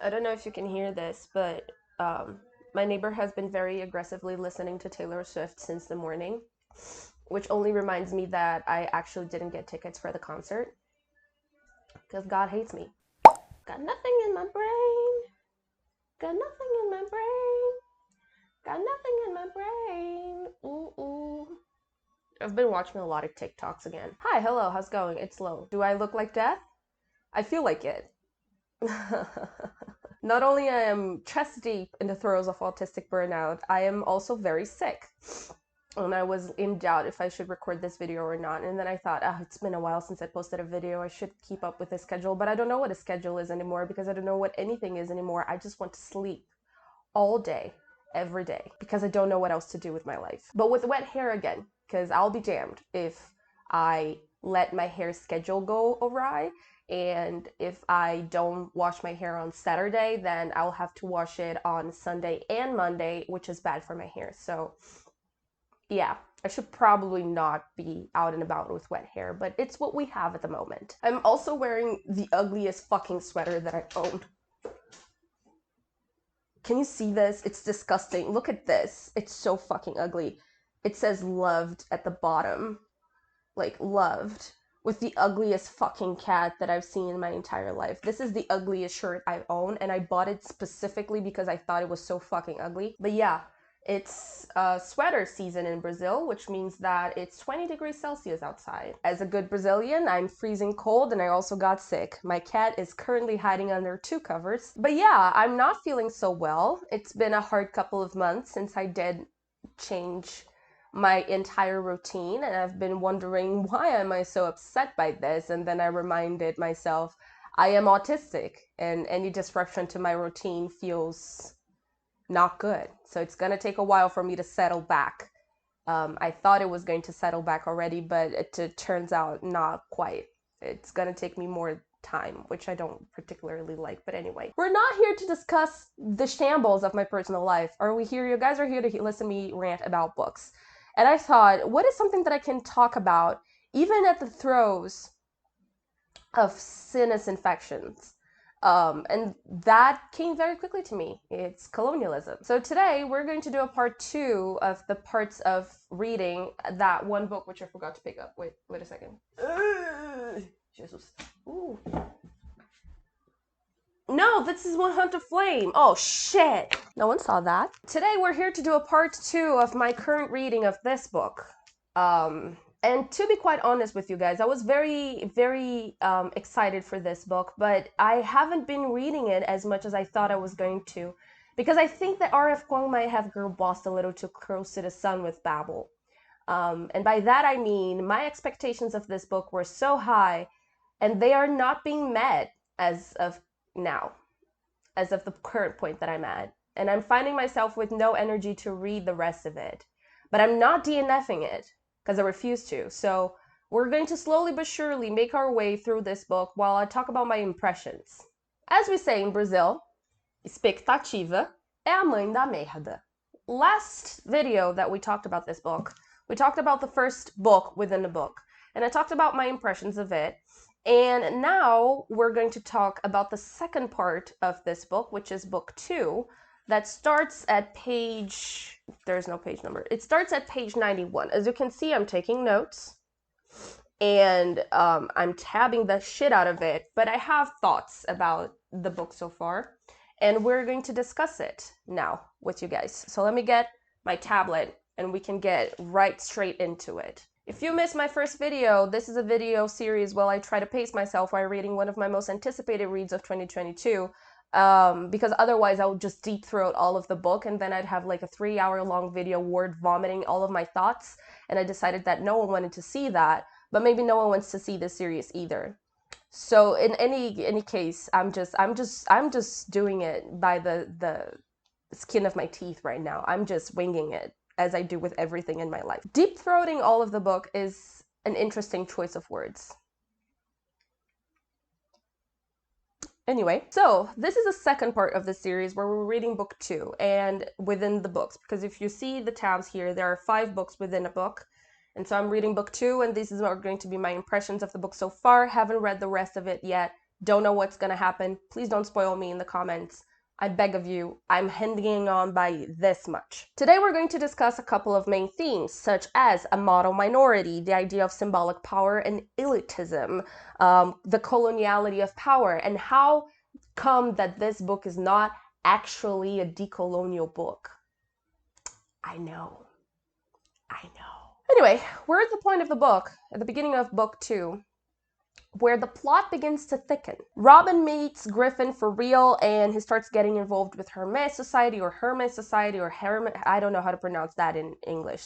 I don't know if you can hear this, but my neighbor has been very aggressively listening to Taylor Swift since the morning, which only reminds me that I actually didn't get tickets for the concert because God hates me. Got nothing in my brain. Got nothing in my brain. Got nothing in my brain. Ooh, ooh. I've been watching a lot of TikToks again. Hi, hello, how's it going? It's low. Do I look like death? I feel like it. Not only I am chest deep in the throes of autistic burnout, I am also very sick. And I was in doubt if I should record this video or not. And then I thought, it's been a while since I posted a video. I should keep up with the schedule, but I don't know what a schedule is anymore because I don't know what anything is anymore. I just want to sleep all day, every day, because I don't know what else to do with my life. But with wet hair again, because I'll be damned if I let my hair schedule go awry. And if I don't wash my hair on Saturday, then I'll have to wash it on Sunday and Monday, which is bad for my hair. So yeah, I should probably not be out and about with wet hair, but it's what we have at the moment. I'm also wearing the ugliest fucking sweater that I own. Can you see this? It's disgusting. Look at this. It's so fucking ugly. It says loved at the bottom. Like, loved. With the ugliest fucking cat that I've seen in my entire life. This is the ugliest shirt I own, and I bought it specifically because I thought it was so fucking ugly. But yeah, it's sweater season in Brazil, which means that it's 20 degrees Celsius outside. As a good Brazilian, I'm freezing cold and I also got sick. My cat is currently hiding under 2 covers. But yeah, I'm not feeling so well. It's been a hard couple of months since I did change my entire routine, and I've been wondering, why am I so upset by this? And then I reminded myself, I am autistic, and any disruption to my routine feels not good. So it's gonna take a while for me to settle back. I thought it was going to settle back already, but it turns out not quite. It's gonna take me more time, which I don't particularly like. But anyway, we're not here to discuss the shambles of my personal life. Are we here? You guys are here to listen to me rant about books. And I thought, what is something that I can talk about even at the throes of sinus infections? And that came very quickly to me. It's colonialism. So today we're going to do a part 2 of the parts of reading that one book, which I forgot to pick up. Wait a second. Jesus. Ooh. No, this is One Hunt of Flame. Oh, shit. No one saw that. Today we're here to do a part 2 of my current reading of this book. And to be quite honest with you guys, I was very, very excited for this book, but I haven't been reading it as much as I thought I was going to, because I think that R.F. Kuang might have girl bossed a little too close to the sun with Babel. And by that I mean, my expectations of this book were so high, and they are not being met as of now, as of the current point that I'm at. And I'm finding myself with no energy to read the rest of it. But I'm not DNFing it, because I refuse to. So we're going to slowly but surely make our way through this book while I talk about my impressions. As we say in Brazil, expectativa é a mãe da merda. Last video that we talked about this book, we talked about the first book within the book, and I talked about my impressions of it. And now we're going to talk about the second part of this book, which is book 2, that starts at page, there's no page number. It starts at page 91. As you can see, I'm taking notes and I'm tabbing the shit out of it, but I have thoughts about the book so far, and we're going to discuss it now with you guys. So let me get my tablet and we can get right straight into it. If you missed my first video, this is a video series where I try to pace myself while reading one of my most anticipated reads of 2022, because otherwise I would just deep throat all of the book and then I'd have like a 3-hour-long video word vomiting all of my thoughts, and I decided that no one wanted to see that, but maybe no one wants to see this series either. So in any case, I'm just doing it by the skin of my teeth right now. I'm just winging it, as I do with everything in my life. Deep-throating all of the book is an interesting choice of words. Anyway, so this is the second part of the series where we're reading book 2 and within the books, because if you see the tabs here, there are 5 books within a book. And so I'm reading book 2, and this is what are going to be my impressions of the book so far. Haven't read the rest of it yet, Don't know what's gonna happen. Please don't spoil me in the comments. I beg of you, I'm hanging on by this much. Today we're going to discuss a couple of main themes, such as a model minority, the idea of symbolic power and elitism, the coloniality of power, and how come that this book is not actually a decolonial book. I know. Anyway, we're at the point of the book, at the beginning of book 2, where the plot begins to thicken. Robin meets Griffin for real, and he starts getting involved with Hermes Society, or I don't know how to pronounce that in English.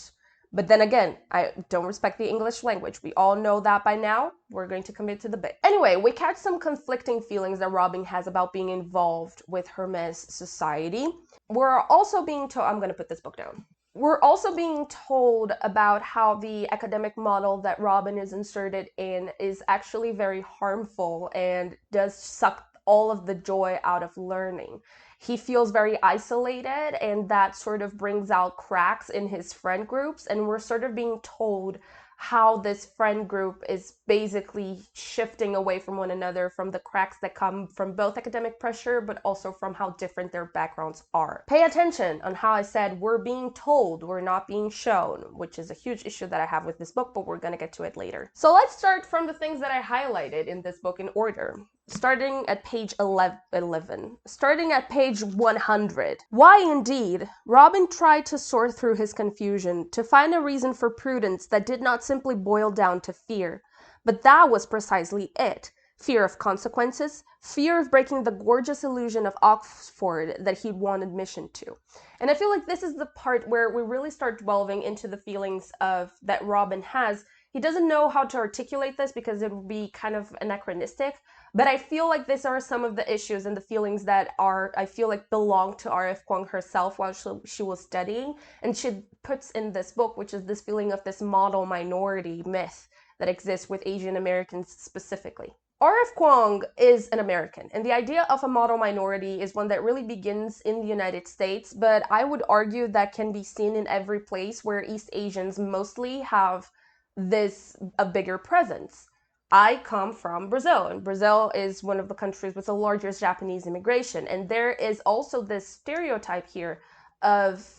But then again, I don't respect the English language. We all know that by now. We're going to commit to the bit. Anyway, we catch some conflicting feelings that Robin has about being involved with Hermes Society. We're also being told, I'm going to put this book down. We're also being told about how the academic model that Robin is inserted in is actually very harmful and does suck all of the joy out of learning. He feels very isolated, and that sort of brings out cracks in his friend groups, and we're sort of being told how this friend group is basically shifting away from one another from the cracks that come from both academic pressure, but also from how different their backgrounds are. Pay attention on how I said we're being told, we're not being shown, which is a huge issue that I have with this book, but we're gonna get to it later. So let's start from the things that I highlighted in this book in order. Starting at page 11. Starting at page 100. Why indeed? Robin tried to sort through his confusion, to find a reason for prudence that did not simply boil down to fear. But that was precisely it. Fear of consequences, fear of breaking the gorgeous illusion of Oxford that he'd won admission to. And I feel like this is the part where we really start delving into the feelings of that Robin has. He doesn't know how to articulate this because it would be kind of anachronistic, but I feel like these are some of the issues and the feelings that I feel like belong to R.F. Kuang herself while she was studying, and she puts in this book, which is this feeling of this model minority myth that exists with Asian Americans specifically. R.F. Kuang is an American, and the idea of a model minority is one that really begins in the United States, but I would argue that can be seen in every place where East Asians mostly have a bigger presence. I come from Brazil, and Brazil is one of the countries with the largest Japanese immigration, and there is also this stereotype here of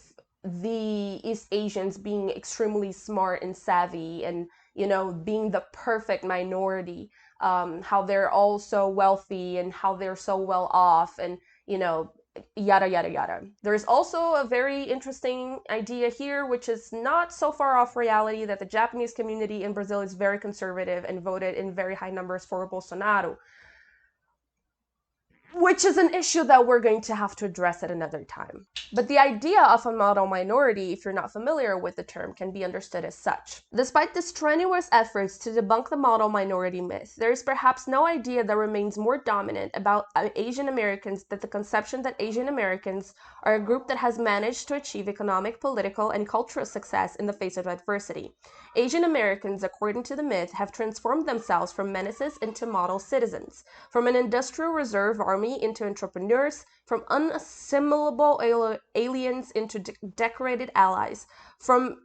the East Asians being extremely smart and savvy and, you know, being the perfect minority, how they're all so wealthy and how they're so well off, and, you know, yada yada yada. There's also a very interesting idea here, which is not so far off reality, that the Japanese community in Brazil is very conservative and voted in very high numbers for Bolsonaro, which is an issue that we're going to have to address at another time. But the idea of a model minority, if you're not familiar with the term, can be understood as such. Despite the strenuous efforts to debunk the model minority myth, there is perhaps no idea that remains more dominant about Asian Americans than the conception that Asian Americans are a group that has managed to achieve economic, political, and cultural success in the face of adversity. Asian Americans, according to the myth, have transformed themselves from menaces into model citizens, from an industrial reserve army into entrepreneurs, from unassimilable aliens into decorated allies, from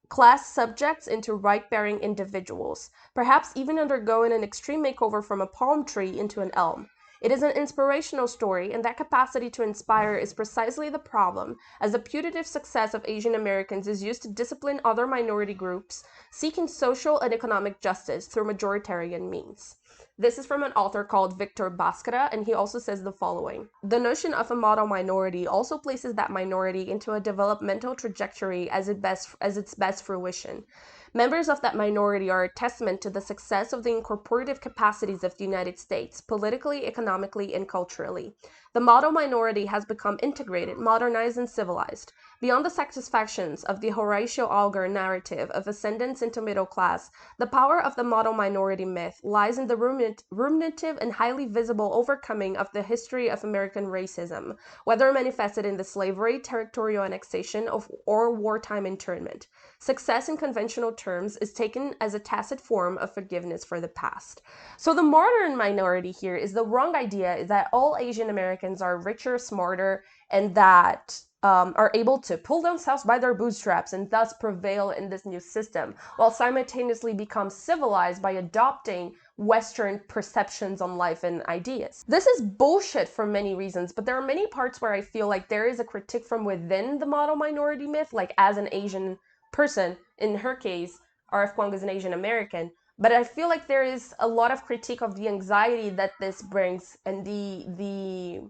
class subjects into right-bearing individuals, perhaps even undergoing an extreme makeover from a palm tree into an elm. It is an inspirational story, and that capacity to inspire is precisely the problem, as the putative success of Asian Americans is used to discipline other minority groups seeking social and economic justice through majoritarian means. This is from an author called Victor Bhaskara, and he also says the following. The notion of a model minority also places that minority into a developmental trajectory as its best fruition. Members of that minority are a testament to the success of the incorporative capacities of the United States, politically, economically, and culturally. The model minority has become integrated, modernized, and civilized. Beyond the satisfactions of the Horatio Alger narrative of ascendance into middle class, the power of the model minority myth lies in the ruminative and highly visible overcoming of the history of American racism, whether manifested in the slavery, territorial annexation, or wartime internment. Success in conventional terms is taken as a tacit form of forgiveness for the past. So the modern minority here is the wrong idea, is that all Asian Americans are richer, smarter, and that are able to pull themselves by their bootstraps and thus prevail in this new system, while simultaneously become civilized by adopting Western perceptions on life and ideas. This is bullshit for many reasons, but there are many parts where I feel like there is a critique from within the model minority myth, like as an Asian person, in her case, R.F. Kuang is an Asian American, but I feel like there is a lot of critique of the anxiety that this brings and the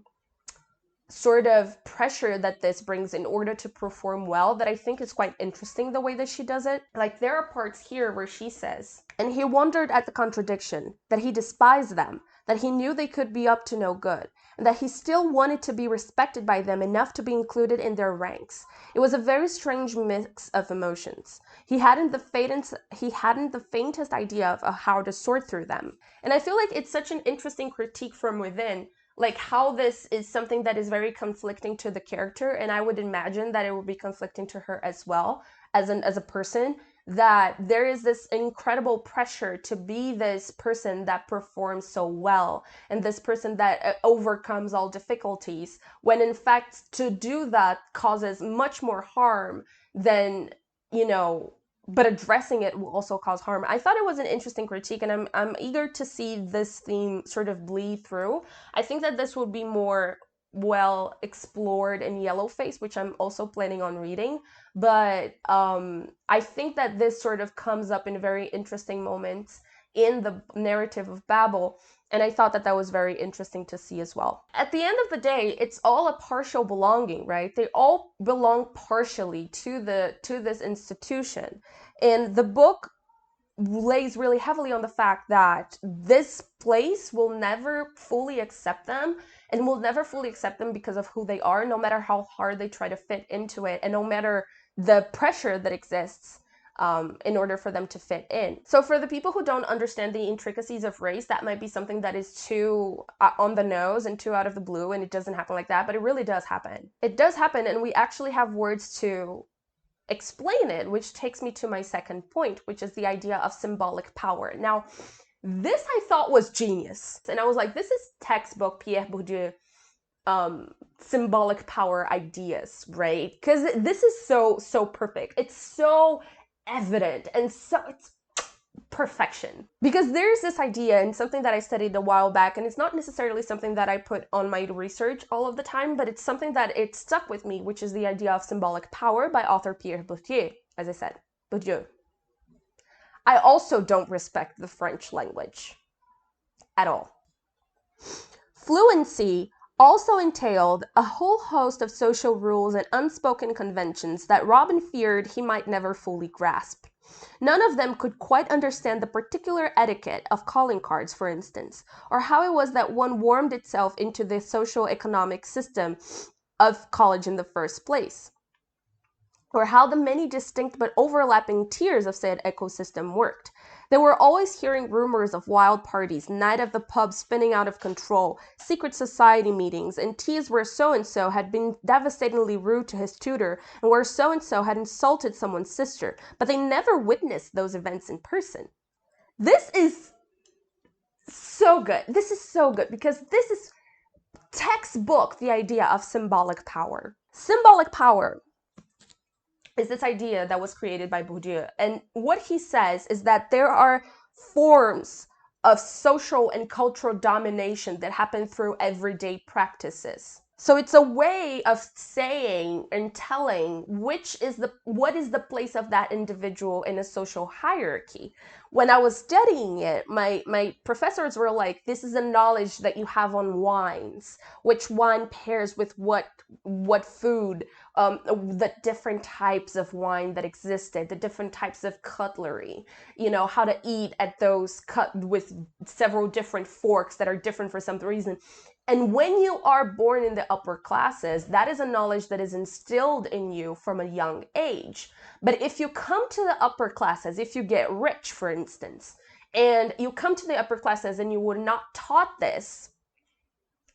sort of pressure that this brings in order to perform well that I think is quite interesting the way that she does it. Like there are parts here where she says, and he wondered at the contradiction, that he despised them, that he knew they could be up to no good, and that he still wanted to be respected by them enough to be included in their ranks. It was a very strange mix of emotions. He hadn't the faintest idea of how to sort through them. And I feel like it's such an interesting critique from within, like how this is something that is very conflicting to the character, and I would imagine that it would be conflicting to her as well as a person, that there is this incredible pressure to be this person that performs so well and this person that overcomes all difficulties, when in fact to do that causes much more harm than, but addressing it will also cause harm. I thought it was an interesting critique, and I'm eager to see this theme sort of bleed through. I think that this would be more well explored in Yellowface, which I'm also planning on reading, but I think that this sort of comes up in very interesting moments in the narrative of Babel, and I thought that that was very interesting to see as well. At the end of the day, it's all a partial belonging, right? They all belong partially to this institution, and the book lays really heavily on the fact that this place will never fully accept them, and will never fully accept them because of who they are, no matter how hard they try to fit into it, and no matter the pressure that exists in order for them to fit in. So for the people who don't understand the intricacies of race, that might be something that is too on the nose and too out of the blue, and it doesn't happen like that, but it really does happen. It does happen, and we actually have words to explain it, which takes me to my second point, which is the idea of symbolic power. Now, this I thought was genius, and I was like, this is textbook Pierre Bourdieu symbolic power ideas, right? Because this is so perfect. It's so evident, and so it's perfection. Because there's this idea, and something that I studied a while back, and it's not necessarily something that I put on my research all of the time, but it's something that it stuck with me, which is the idea of symbolic power by author Pierre Bourdieu, as I said, Bourdieu. I also don't respect the French language at all. Fluency also entailed a whole host of social rules and unspoken conventions that Robin feared he might never fully grasp. None of them could quite understand the particular etiquette of calling cards, for instance, or how it was that one warmed itself into the socio-economic system of college in the first place, or how the many distinct but overlapping tiers of said ecosystem worked. They were always hearing rumors of wild parties, night at the pub spinning out of control, secret society meetings, and teas where so-and-so had been devastatingly rude to his tutor, and where so-and-so had insulted someone's sister, but they never witnessed those events in person. This is so good. This is so good, because this is textbook the idea of symbolic power. Symbolic power is this idea that was created by Bourdieu. And what he says is that there are forms of social and cultural domination that happen through everyday practices. So it's a way of saying and telling what is the place of that individual in a social hierarchy. When I was studying it, my professors were like, this is a knowledge that you have on wines, which wine pairs with what food, the different types of wine that existed, the different types of cutlery, how to eat at those cut with several different forks that are different for some reason. And when you are born in the upper classes, that is a knowledge that is instilled in you from a young age. But if you come to the upper classes, if you get rich, for instance, and you come to the upper classes and you were not taught this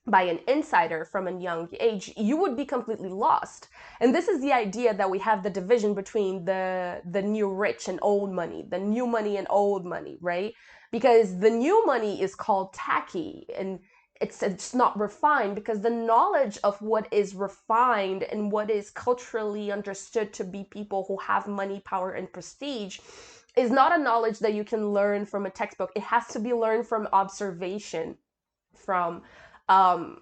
by an insider from a young age, you would be completely lost. And this is the idea that we have the division between the new rich and old money, the new money and old money, right? Because the new money is called tacky, and it's not refined, because the knowledge of what is refined and what is culturally understood to be people who have money, power, and prestige is not a knowledge that you can learn from a textbook. It has to be learned from observation, from um,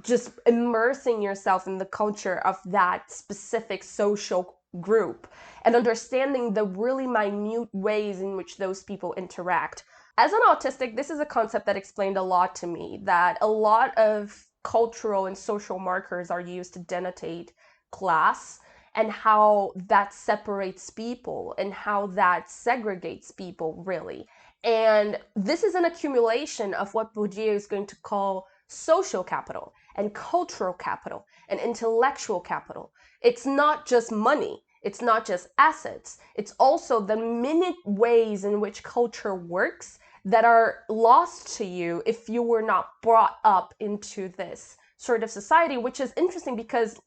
just immersing yourself in the culture of that specific social group and understanding the really minute ways in which those people interact. As an autistic, this is a concept that explained a lot to me, that a lot of cultural and social markers are used to denotate class, and how that separates people and how that segregates people, really. And this is an accumulation of what Bourdieu is going to call social capital and cultural capital and intellectual capital. It's not just money, it's not just assets, it's also the minute ways in which culture works that are lost to you if you were not brought up into this sort of society, which is interesting because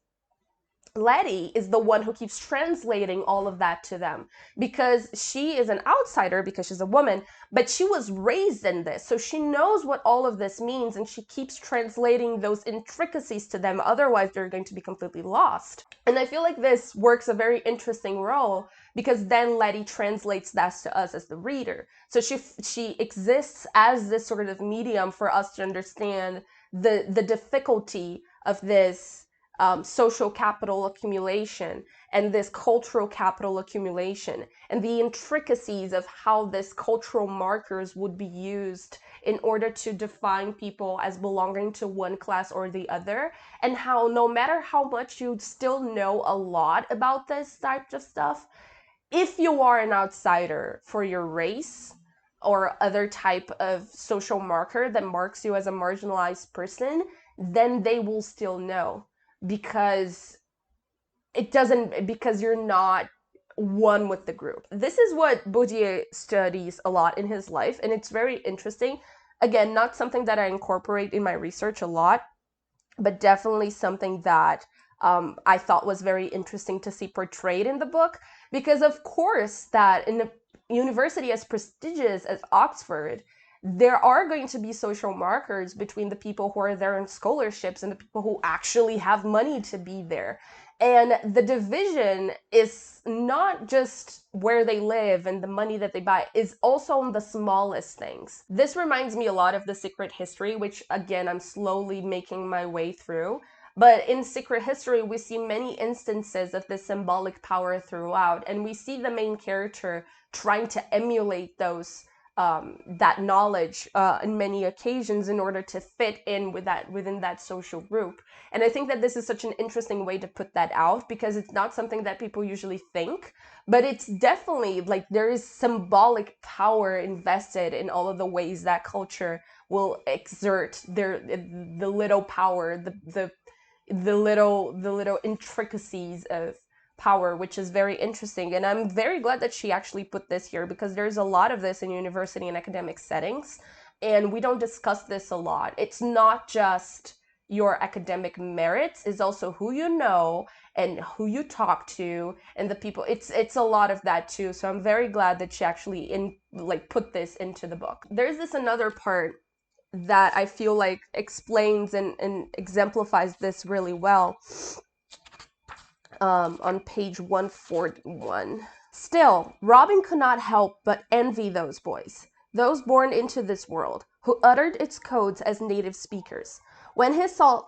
Letty is the one who keeps translating all of that to them, because she is an outsider because she's a woman, but she was raised in this. So she knows what all of this means, and she keeps translating those intricacies to them. Otherwise, they're going to be completely lost. And I feel like this works a very interesting role because then Letty translates that to us as the reader. So she exists as this sort of medium for us to understand the difficulty of this social capital accumulation and this cultural capital accumulation and the intricacies of how this cultural markers would be used in order to define people as belonging to one class or the other, and how no matter how much you still know a lot about this type of stuff, if you are an outsider for your race or other type of social marker that marks you as a marginalized person, then they will still know, because because you're not one with the group. This is what Bourdieu studies a lot in his life, and it's very interesting. Again, not something that I incorporate in my research a lot, but definitely something that I thought was very interesting to see portrayed in the book, because of course that in a university as prestigious as Oxford, there are going to be social markers between the people who are there in scholarships and the people who actually have money to be there. And the division is not just where they live and the money that they buy, is also in the smallest things. This reminds me a lot of The Secret History, which again, I'm slowly making my way through. But in Secret History, we see many instances of this symbolic power throughout, and we see the main character trying to emulate those that knowledge in many occasions in order to fit in with within that social group. And I think that this is such an interesting way to put that out, because it's not something that people usually think, but it's definitely like there is symbolic power invested in all of the ways that culture will exert the little power, the little intricacies of power, which is very interesting. And I'm very glad that she actually put this here, because there's a lot of this in university and academic settings, and we don't discuss this a lot. It's not just your academic merits, it's also who you know and who you talk to and the people. It's a lot of that too. So I'm very glad that she actually put this into the book. There's this another part that I feel like explains and exemplifies this really well. On page 141. Still, Robin could not help but envy those boys, those born into this world, who uttered its codes as native speakers. When he saw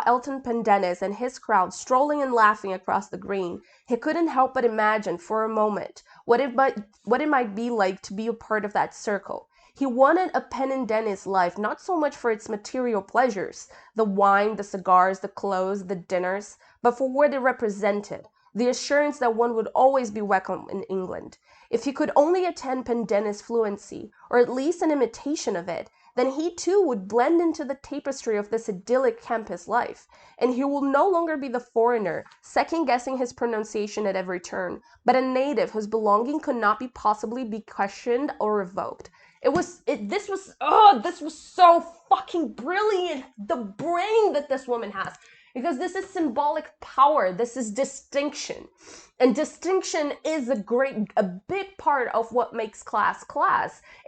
Elton Pendennis and his crowd strolling and laughing across the green, he couldn't help but imagine for a moment what it might be like to be a part of that circle. He wanted a Pendennis life, not so much for its material pleasures, the wine, the cigars, the clothes, the dinners, but for what it represented, the assurance that one would always be welcome in England. If he could only attend Pendennis fluency, or at least an imitation of it, then he too would blend into the tapestry of this idyllic campus life, and he will no longer be the foreigner, second-guessing his pronunciation at every turn, but a native whose belonging could not possibly be questioned or revoked. This was so fucking brilliant. The brain that this woman has. because this is symbolic power. This is distinction. And distinction is a big part of what makes class.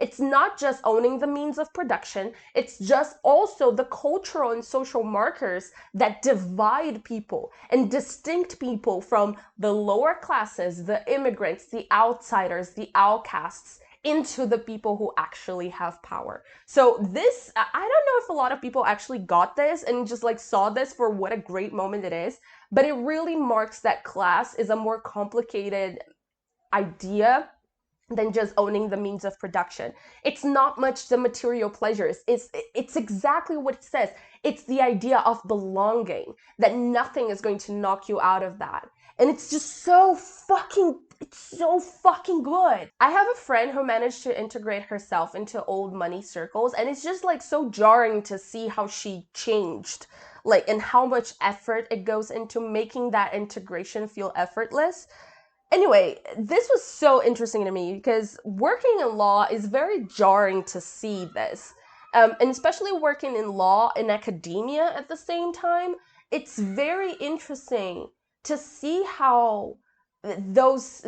It's not just owning the means of production. It's just also the cultural and social markers that divide people and distinct people from the lower classes, the immigrants, the outsiders, the outcasts, into the people who actually have power. So this, I don't know if a lot of people actually got this and just like saw this for what a great moment it is, but it really marks that class is a more complicated idea than just owning the means of production. It's not much the material pleasures. It's exactly what it says. It's the idea of belonging, that nothing is going to knock you out of that. And it's just so fucking good. I have a friend who managed to integrate herself into old money circles, and it's just like so jarring to see how she changed, like, and how much effort it goes into making that integration feel effortless. Anyway, this was so interesting to me because working in law is very jarring to see this. And especially working in law in academia at the same time, it's very interesting to see how this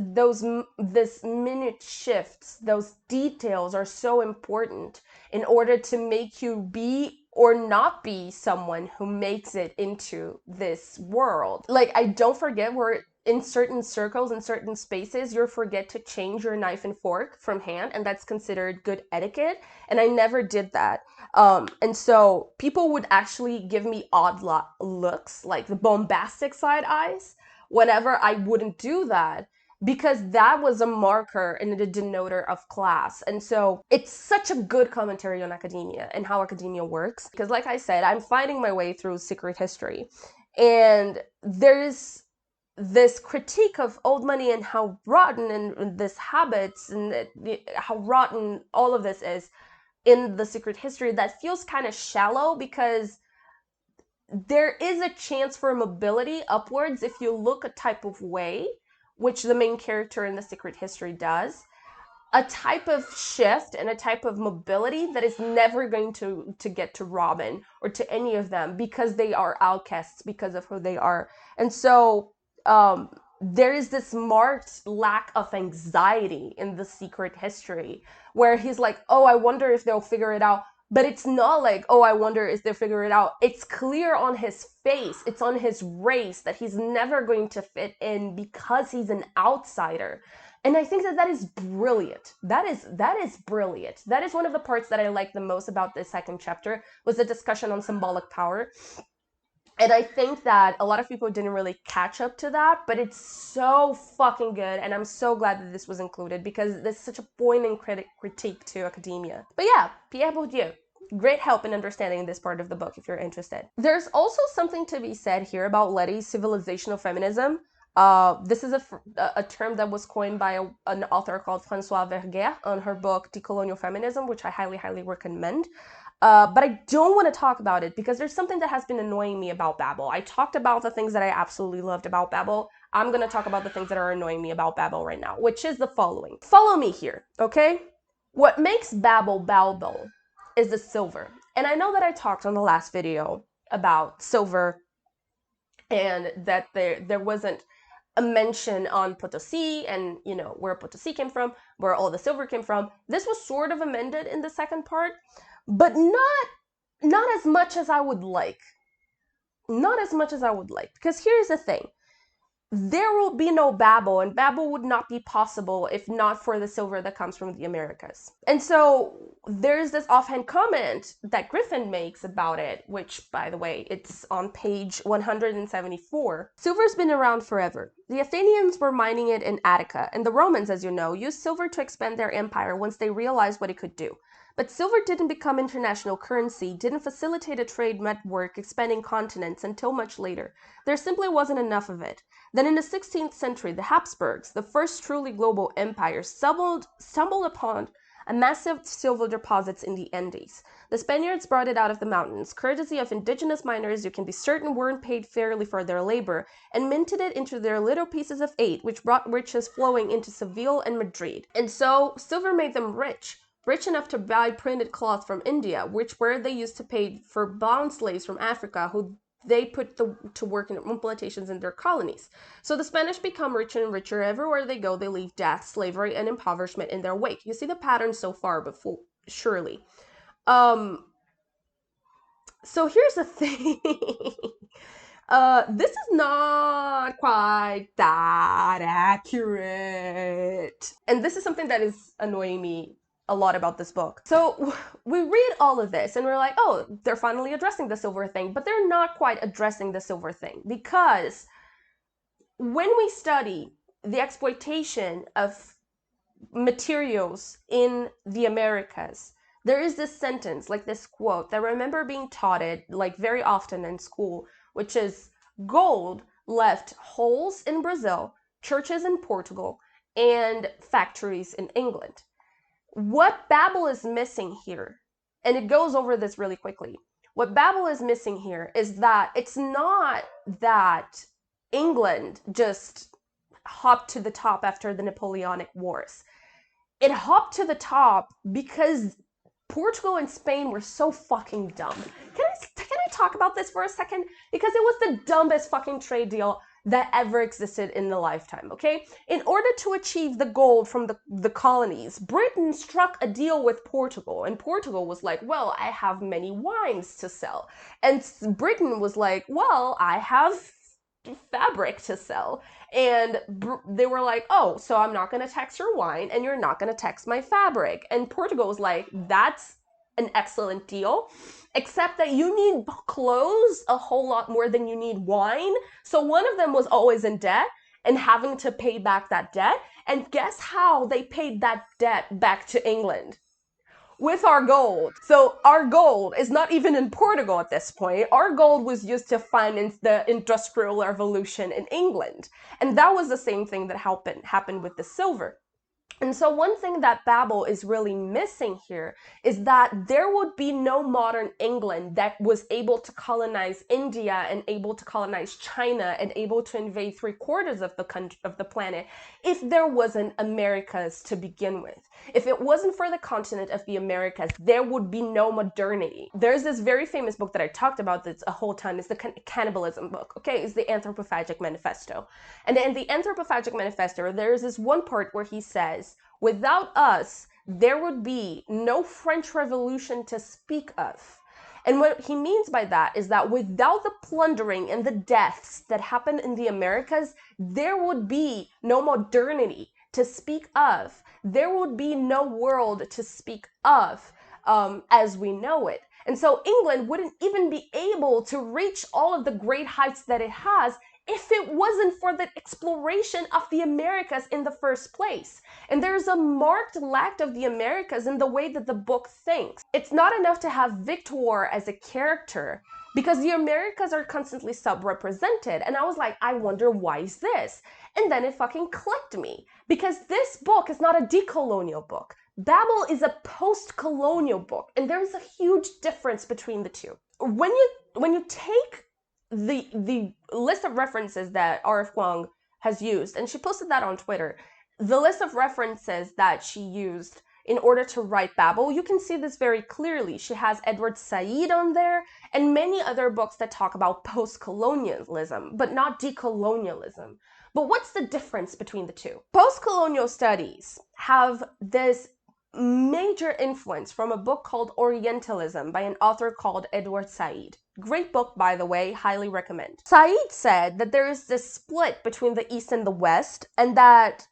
minute shifts, those details are so important in order to make you be or not be someone who makes it into this world. Like, I don't forget where in certain circles, in certain spaces, you forget to change your knife and fork from hand, and that's considered good etiquette. And I never did that. And so people would actually give me odd looks, like the bombastic side eyes, whenever I wouldn't do that, because that was a marker and a denoter of class. And so it's such a good commentary on academia and how academia works. Because like I said, I'm finding my way through secret history. And there's this critique of old money and how rotten and this habits and how rotten all of this is in the secret history that feels kind of shallow, because there is a chance for mobility upwards if you look a type of way, which the main character in the secret history does. A type of shift and a type of mobility that is never going to get to Robin or to any of them, because they are outcasts because of who they are. And so there is this marked lack of anxiety in the secret history where he's like, oh, I wonder if they'll figure it out. But it's not like, oh, I wonder if they'll figure it out. It's clear on his face, it's on his race, that he's never going to fit in because he's an outsider. And I think that is brilliant. That is brilliant. That is one of the parts that I like the most about this second chapter, was the discussion on symbolic power. And I think that a lot of people didn't really catch up to that, but it's so fucking good, and I'm so glad that this was included, because there's such a poignant critique to academia. But yeah, Pierre Bourdieu, great help in understanding this part of the book if you're interested. There's also something to be said here about Letty's civilizational feminism. This is a term that was coined by an author called Françoise Vergère on her book Decolonial Feminism, which I highly, highly recommend. But I don't want to talk about it because there's something that has been annoying me about Babel. I talked about the things that I absolutely loved about Babel. I'm going to talk about the things that are annoying me about Babel right now, which is the following. Follow me here, okay? What makes Babel Babel is the silver. And I know that I talked on the last video about silver and that there wasn't a mention on Potosi and, you know, where Potosi came from, where all the silver came from. This was sort of amended in the second part, but not as much as I would like. Not as much as I would like. Because here's the thing. There will be no Babel, and Babel would not be possible if not for the silver that comes from the Americas. And so there's this offhand comment that Griffin makes about it, which, by the way, it's on page 174. Silver's been around forever. The Athenians were mining it in Attica, and the Romans, as you know, used silver to expand their empire once they realized what it could do. But silver didn't become international currency, didn't facilitate a trade network expanding continents until much later. There simply wasn't enough of it. Then in the 16th century, the Habsburgs, the first truly global empire, stumbled upon a massive silver deposits in the Andes. The Spaniards brought it out of the mountains, courtesy of indigenous miners you can be certain weren't paid fairly for their labor, and minted it into their little pieces of 8, which brought riches flowing into Seville and Madrid. And so silver made them rich enough to buy printed cloth from India, where they used to pay for bound slaves from Africa who they put to work in plantations in their colonies. So the Spanish become richer and richer. Everywhere they go, they leave death, slavery, and impoverishment in their wake. You see the pattern so far, before surely. So here's the thing. This is not quite that accurate. And this is something that is annoying me a lot about this book. So we read all of this and we're like, oh, they're finally addressing the silver thing, but they're not quite addressing the silver thing, because when we study the exploitation of materials in the Americas, there is this sentence, like this quote, that I remember being taught it like very often in school, which is, gold left holes in Brazil, churches in Portugal, and factories in England. What Babel is missing here, and it goes over this really quickly, what Babel is missing here is that it's not that England just hopped to the top after the Napoleonic Wars. It hopped to the top because Portugal and Spain were so fucking dumb. Can I talk about this for a second? Because it was the dumbest fucking trade deal that ever existed in the lifetime, okay? In order to achieve the gold from the colonies, Britain struck a deal with Portugal, and Portugal was like, well, I have many wines to sell. And Britain was like, well, I have fabric to sell. And they were like, oh, so I'm not going to tax your wine and you're not going to tax my fabric. And Portugal was like, that's an excellent deal, except that you need clothes a whole lot more than you need wine. So one of them was always in debt and having to pay back that debt. And guess how they paid that debt back to England? With our gold. So our gold is not even in Portugal at this point. Our gold was used to finance the Industrial Revolution in England. And that was the same thing that happened with the silver. And so one thing that Babel is really missing here is that there would be no modern England that was able to colonize India and able to colonize China and able to invade 3/4 of the planet if there wasn't Americas to begin with. If it wasn't for the continent of the Americas, there would be no modernity. There's this very famous book that I talked about this a whole time. It's the cannibalism book, okay? It's the Anthropophagic Manifesto. And in the Anthropophagic Manifesto, there's this one part where he says, without us, there would be no French Revolution to speak of. And what he means by that is that without the plundering and the deaths that happened in the Americas, there would be no modernity to speak of. There would be no world to speak of as we know it. And so England wouldn't even be able to reach all of the great heights that it has if it wasn't for the exploration of the Americas in the first place. And there's a marked lack of the Americas in the way that the book thinks. It's not enough to have Victor as a character, because the Americas are constantly subrepresented. And I was like, I wonder why is this? And then it fucking clicked me, because this book is not a decolonial book. Babel is a post-colonial book, and there's a huge difference between the two. When you take the list of references that R.F. Kuang has used, and she posted that on Twitter, the list of references that she used in order to write Babel, you can see this very clearly. She has Edward Said on there and many other books that talk about post-colonialism, but not decolonialism. But what's the difference between the two? Post-colonial studies have this major influence from a book called Orientalism by an author called Edward Said. Great book, by the way, highly recommend. Said said that there is this split between the East and the West, and that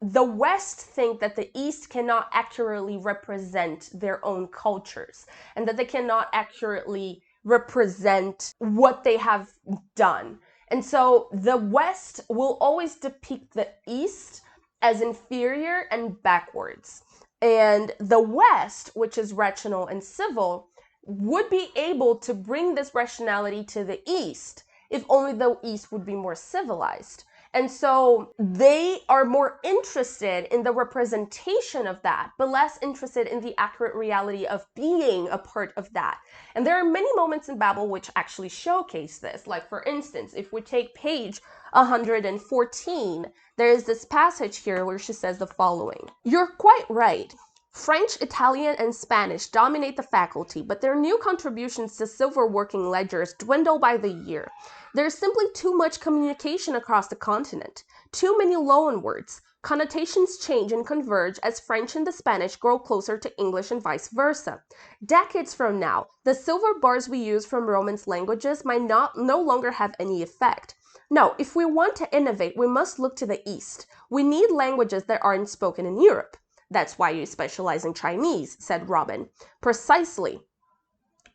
the West think that the East cannot accurately represent their own cultures, and that they cannot accurately represent what they have done. And so the West will always depict the East as inferior and backwards. And the West, which is rational and civil, would be able to bring this rationality to the East if only the East would be more civilized. And so they are more interested in the representation of that, but less interested in the accurate reality of being a part of that. And there are many moments in Babel which actually showcase this. Like, for instance, if we take page 114, there is this passage here where she says the following: "You're quite right. French, Italian, and Spanish dominate the faculty, but their new contributions to silver working ledgers dwindle by the year. There's simply too much communication across the continent, too many loanwords. Connotations change and converge as French and the Spanish grow closer to English and vice versa. Decades from now, the silver bars we use from Romance languages might no longer have any effect. No, if we want to innovate, we must look to the East. We need languages that aren't spoken in Europe. That's why you specialize in Chinese, said Robin. Precisely.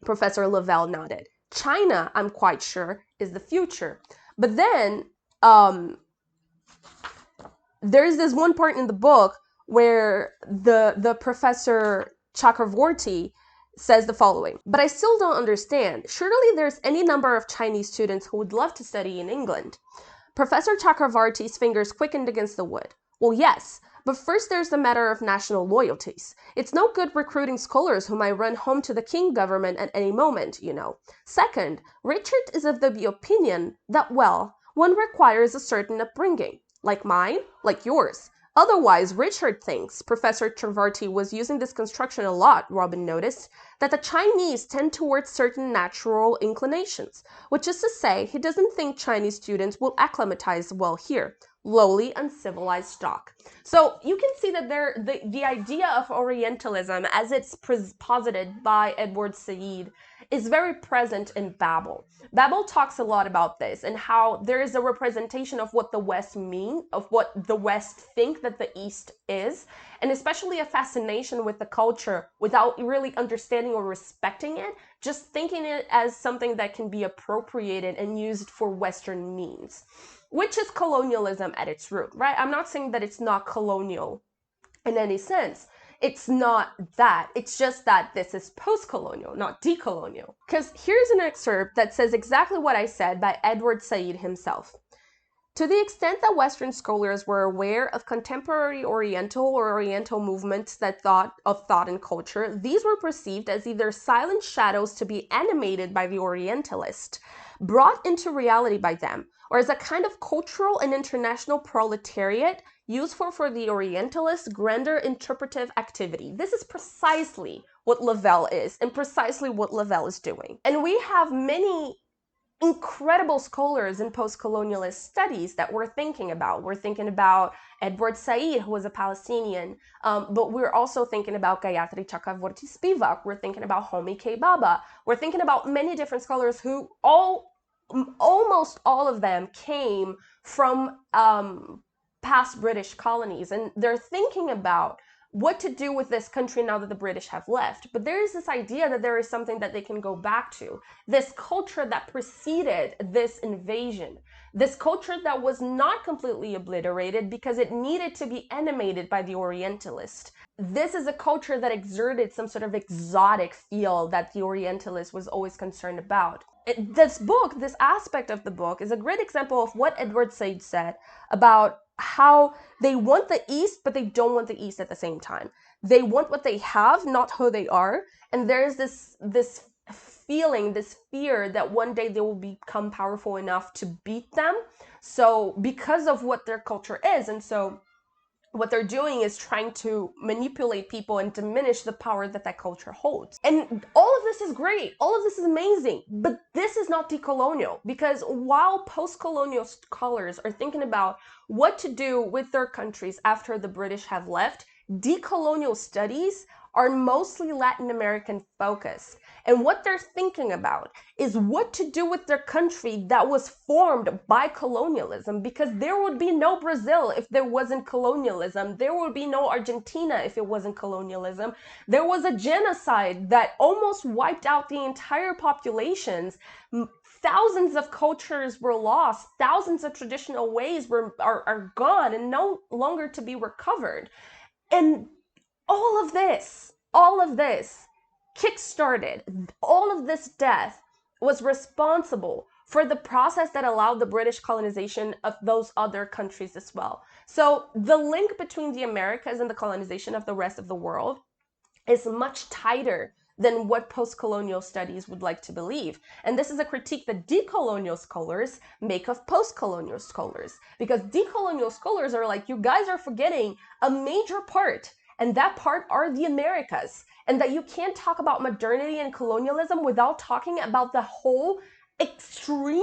Professor Lavelle nodded. China, I'm quite sure, is the future. But then, there's this one part in the book where the Professor Chakravorty says the following, but I still don't understand. Surely there's any number of Chinese students who would love to study in England. Professor Chakravarty's fingers quickened against the wood. Well, yes, but first there's the matter of national loyalties. It's no good recruiting scholars who might run home to the King government at any moment, you know. Second, Richard is of the opinion that, well, one requires a certain upbringing. Like mine, like yours. Otherwise, Richard thinks, Professor Chakravarty was using this construction a lot, Robin noticed, that the Chinese tend towards certain natural inclinations, which is to say, he doesn't think Chinese students will acclimatize well here. Lowly, uncivilized stock. So you can see that the idea of Orientalism, as it's posited by Edward Said, is very present in Babel. Babel talks a lot about this and how there is a representation of what the West mean, of what the West think that the East is, and especially a fascination with the culture without really understanding or respecting it, just thinking it as something that can be appropriated and used for Western means, which is colonialism at its root, right? I'm not saying that it's not colonial in any sense. It's not that. It's just that this is post-colonial, not decolonial. Because here's an excerpt that says exactly what I said by Edward Said himself. To the extent that Western scholars were aware of contemporary Oriental or Oriental movements that thought and culture, these were perceived as either silent shadows to be animated by the Orientalist, brought into reality by them, or as a kind of cultural and international proletariat useful for the Orientalist grander interpretive activity. This is precisely what Lavelle is and precisely what Lavelle is doing. And we have many incredible scholars in post-colonialist studies that we're thinking about. We're thinking about Edward Said, who was a Palestinian, but we're also thinking about Gayatri Chakravorty Spivak. We're thinking about Homi K. Bhabha. We're thinking about many different scholars who almost all of them came from past British colonies, and they're thinking about what to do with this country now that the British have left. But there is this idea that there is something that they can go back to, this culture that preceded this invasion, this culture that was not completely obliterated because it needed to be animated by the Orientalist. This is a culture that exerted some sort of exotic feel that the Orientalist was always concerned about. This book, this aspect of the book, is a great example of what Edward Said said about how they want the East, but they don't want the East at the same time. They want what they have, not who they are. And there's this feeling, this fear that one day they will become powerful enough to beat them. So because of what their culture is. And so what they're doing is trying to manipulate people and diminish the power that that culture holds. And all of this is great. All of this is amazing. But this is not decolonial, because while post-colonial scholars are thinking about what to do with their countries after the British have left, decolonial studies are mostly Latin American focused. And what they're thinking about is what to do with their country that was formed by colonialism, because there would be no Brazil if there wasn't colonialism. There would be no Argentina if it wasn't colonialism. There was a genocide that almost wiped out the entire populations. Thousands of cultures were lost. Thousands of traditional ways are gone and no longer to be recovered. And all of this kick-started, all of this death was responsible for the process that allowed the British colonization of those other countries as well. So the link between the Americas and the colonization of the rest of the world is much tighter than what post-colonial studies would like to believe. And this is a critique that decolonial scholars make of post-colonial scholars, because decolonial scholars are like, you guys are forgetting a major part. and that part are the Americas, and that you can't talk about modernity and colonialism without talking about the whole extreme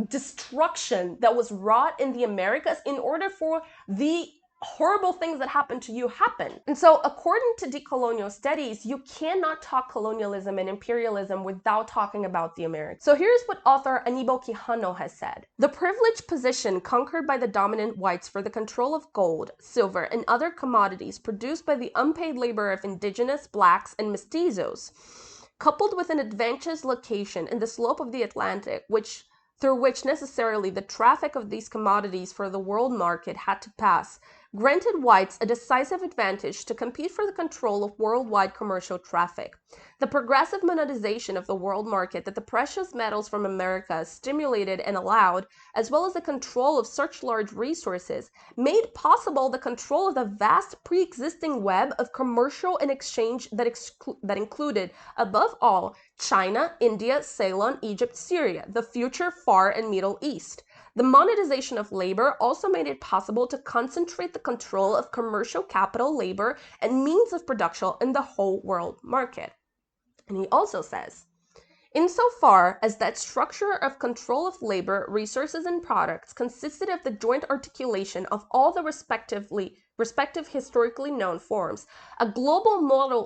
destruction that was wrought in the Americas in order for the horrible things that happened to you happen. And so according to decolonial studies, you cannot talk colonialism and imperialism without talking about the Americas. So here's what author Aníbal Quijano has said. The privileged position conquered by the dominant whites for the control of gold, silver, and other commodities produced by the unpaid labor of indigenous, blacks, and mestizos, coupled with an advantageous location in the slope of the Atlantic, through which necessarily the traffic of these commodities for the world market had to pass, granted whites a decisive advantage to compete for the control of worldwide commercial traffic. The progressive monetization of the world market that the precious metals from America stimulated and allowed, as well as the control of such large resources, made possible the control of the vast pre-existing web of commercial and exchange that included, above all, China, India, Ceylon, Egypt, Syria, the future Far and Middle East. The monetization of labor also made it possible to concentrate the control of commercial capital, labor, and means of production in the whole world market. And he also says, insofar as that structure of control of labor, resources, and products consisted of the joint articulation of all the respective historically known forms, a global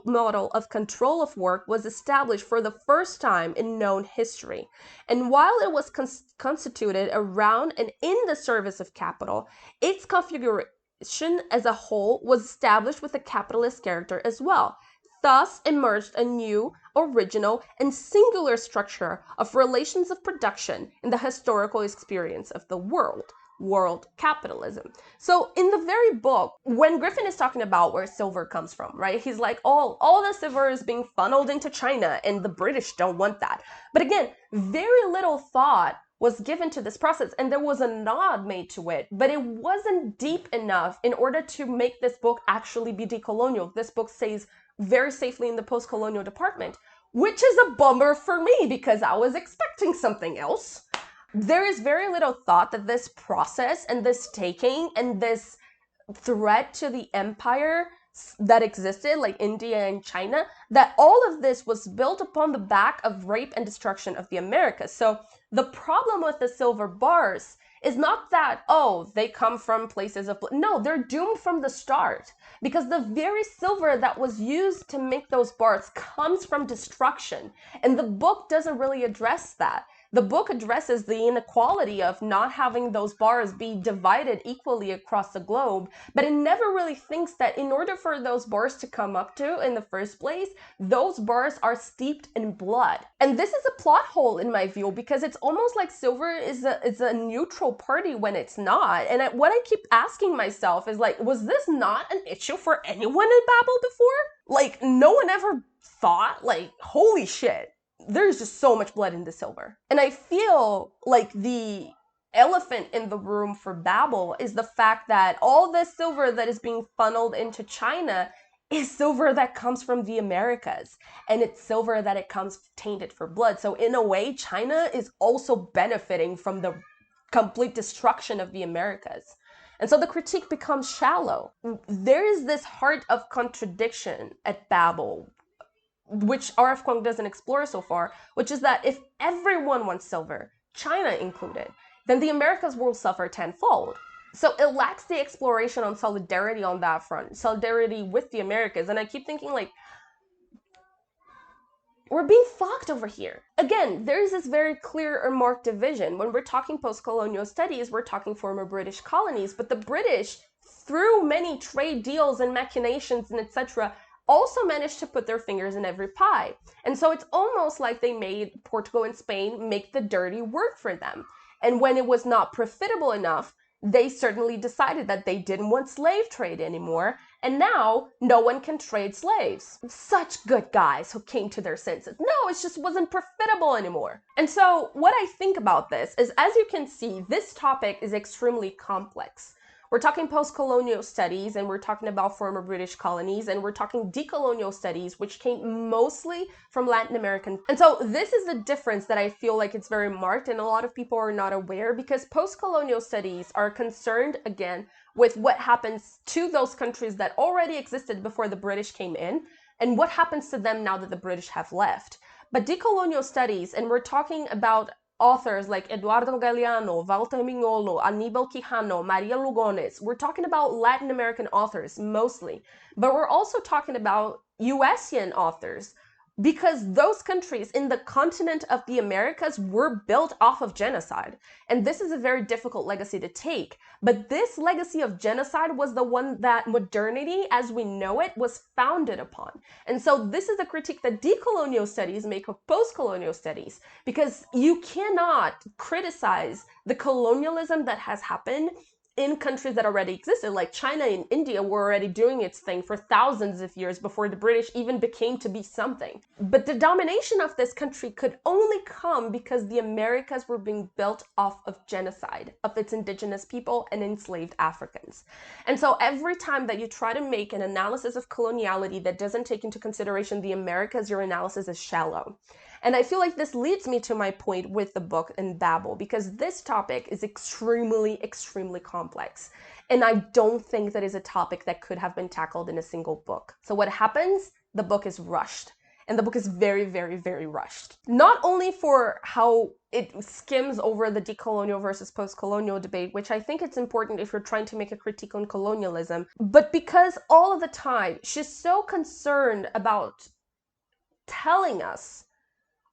model of control of work was established for the first time in known history. And while it was constituted around and in the service of capital, its configuration as a whole was established with a capitalist character as well. Thus emerged a new, original, and singular structure of relations of production in the historical experience of the world capitalism. So in the very book, when Griffin is talking about where silver comes from, right? He's like, all the silver is being funneled into China and the British don't want that. But again, very little thought was given to this process, and there was a nod made to it, but it wasn't deep enough in order to make this book actually be decolonial. This book stays very safely in the post-colonial department, which is a bummer for me because I was expecting something else. There is very little thought that this process and this taking and this threat to the empire that existed, like India and China, that all of this was built upon the back of rape and destruction of the Americas. So the problem with the silver bars is not that, oh, they come from places of... No, they're doomed from the start. Because the very silver that was used to make those bars comes from destruction. And the book doesn't really address that. The book addresses the inequality of not having those bars be divided equally across the globe, but it never really thinks that in order for those bars to come up to in the first place, those bars are steeped in blood. And this is a plot hole in my view, because it's almost like silver is a neutral party when it's not. And what I keep asking myself is like, was this not an issue for anyone in Babel before? Like, no one ever thought, like, holy shit, there's just so much blood in the silver. And I feel like the elephant in the room for Babel is the fact that all this silver that is being funneled into China is silver that comes from the Americas. And it's silver that it comes tainted for blood. So in a way, China is also benefiting from the complete destruction of the Americas. And so the critique becomes shallow. There is this heart of contradiction at Babel, which R.F. Kuang doesn't explore so far, which is that if everyone wants silver, China included, then the Americas will suffer tenfold. So it lacks the exploration on solidarity on that front, solidarity with the Americas. And I keep thinking, like, we're being fucked over here. Again, there's this very clear or marked division. When we're talking post-colonial studies, we're talking former British colonies, but the British, through many trade deals and machinations and etc., also managed to put their fingers in every pie. And so it's almost like they made Portugal and Spain make the dirty work for them. And when it was not profitable enough, they certainly decided that they didn't want slave trade anymore. And now no one can trade slaves. Such good guys who came to their senses. No, it just wasn't profitable anymore. And so what I think about this is, as you can see, this topic is extremely complex. We're talking post-colonial studies, and we're talking about former British colonies, and we're talking decolonial studies, which came mostly from Latin American. And so this is the difference that I feel like it's very marked, and a lot of people are not aware, because post-colonial studies are concerned, again, with what happens to those countries that already existed before the British came in, and what happens to them now that the British have left. But decolonial studies, and we're talking about authors like Eduardo Galeano, Walter Mignolo, Aníbal Quijano, Maria Lugones. We're talking about Latin American authors mostly, but we're also talking about USian authors, because those countries in the continent of the Americas were built off of genocide. And this is a very difficult legacy to take. But this legacy of genocide was the one that modernity, as we know it, was founded upon. And so this is the critique that decolonial studies make of post-colonial studies, because you cannot criticize the colonialism that has happened in countries that already existed, like China and India were already doing its thing for thousands of years before the British even became to be something. But the domination of this country could only come because the Americas were being built off of genocide of its indigenous people and enslaved Africans. And so every time that you try to make an analysis of coloniality that doesn't take into consideration the Americas, your analysis is shallow. And I feel like this leads me to my point with the book in Babel, because this topic is extremely, extremely complex. And I don't think that is a topic that could have been tackled in a single book. So what happens? The book is rushed. And the book is very, very, very rushed. Not only for how it skims over the decolonial versus post-colonial debate, which I think it's important if you're trying to make a critique on colonialism, but because all of the time she's so concerned about telling us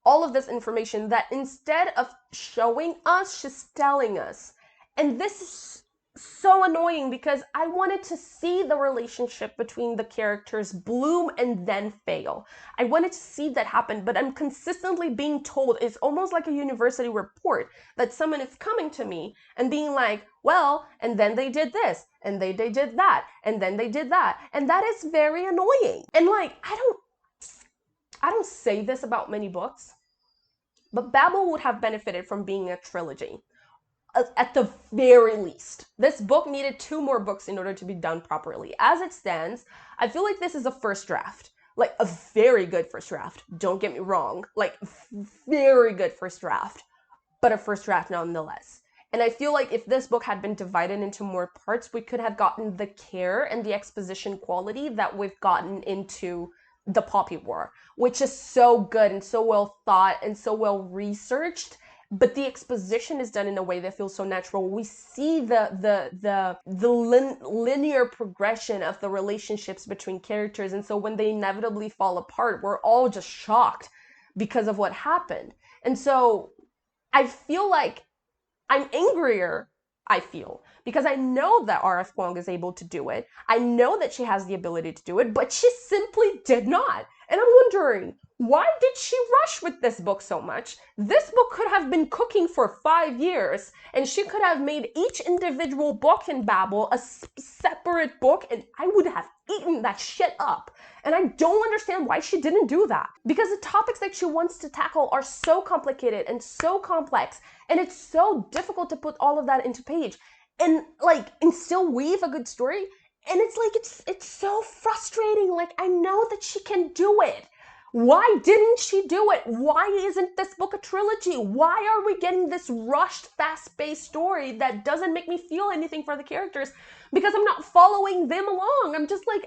all of this information that instead of showing us, she's telling us. And this is so annoying, because I wanted to see the relationship between the characters bloom and then fail. I wanted to see that happen, but I'm consistently being told, it's almost like a university report, that someone is coming to me and being like, well, and then they did this, and they did that, and then they did that. And that is very annoying. And like, I don't say this about many books, but Babel would have benefited from being a trilogy, at the very least. This book needed 2 more books in order to be done properly. As it stands, I feel like this is a first draft. Like, a very good first draft. Don't get me wrong. Like, very good first draft. But a first draft nonetheless. And I feel like if this book had been divided into more parts, we could have gotten the care and the exposition quality that we've gotten into the Poppy War, which is so good and so well thought and so well researched, but the exposition is done in a way that feels so natural. We see the linear progression of the relationships between characters, and so when they inevitably fall apart, we're all just shocked because of what happened. And so I feel like I'm angrier, because I know that R.F. Kuang is able to do it. I know that she has the ability to do it, but she simply did not. And I'm wondering, why did she rush with this book so much? This book could have been cooking for 5 years, and she could have made each individual book in Babel a separate book, and I would have eaten that shit up. And I don't understand why she didn't do that. Because the topics that she wants to tackle are so complicated and so complex, and it's so difficult to put all of that into page and still weave a good story. And it's like, it's so frustrating. Like, I know that she can do it. Why didn't she do it? Why isn't this book a trilogy? Why are we getting this rushed, fast-paced story that doesn't make me feel anything for the characters? Because I'm not following them along. I'm just like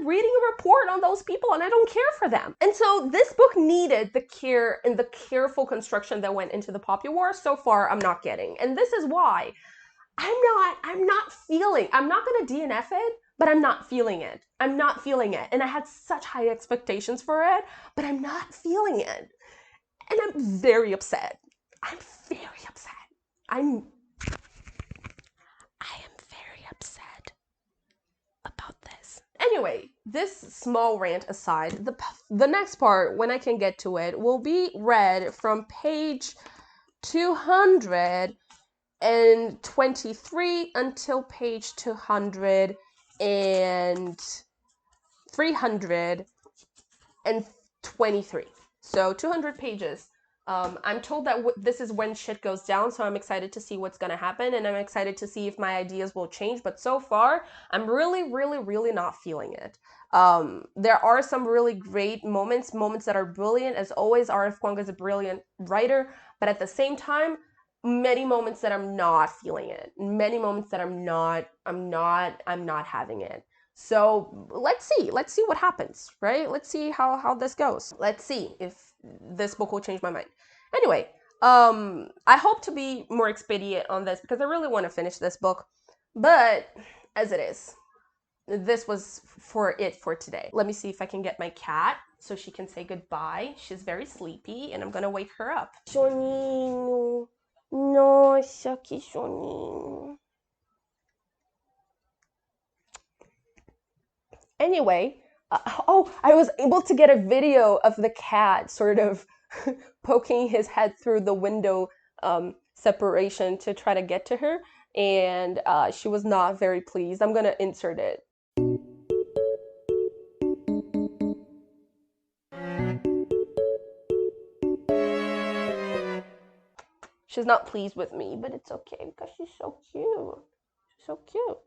reading a report on those people, and I don't care for them. And so this book needed the care and the careful construction that went into the Poppy War. So far, I'm not getting. And this is why I'm not feeling, I'm not going to DNF it, but I'm not feeling it. I'm not feeling it. And I had such high expectations for it, but I'm not feeling it. And I'm very upset. I'm very upset. I am very upset about this. Anyway, this small rant aside, the next part, when I can get to it, will be read from page 223 until page 323. So 200 pages I'm told that this is when shit goes down, so I'm excited to see what's gonna happen, and I'm excited to see if my ideas will change. But so far, I'm really not feeling it. There are some really great moments that are brilliant. As always, R.F. Kuang is a brilliant writer, but at the same time, many moments that I'm not feeling it. Many moments that I'm not having it. So let's see what happens, right? Let's see how this goes. Let's see if this book will change my mind. Anyway, I hope to be more expedient on this because I really want to finish this book. But as it is, this was for today. Let me see if I can get my cat so she can say goodbye. She's very sleepy and I'm gonna wake her up. Soninho, nossa, que soninho. Anyway, I was able to get a video of the cat sort of poking his head through the window separation to try to get to her, and she was not very pleased. I'm gonna insert it. She's not pleased with me, but it's okay because she's so cute. She's so cute.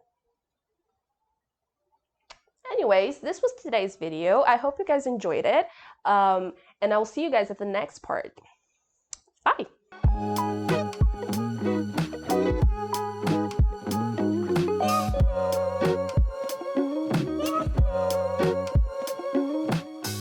Anyways, this was today's video. I hope you guys enjoyed it. And I will see you guys at the next part. Bye.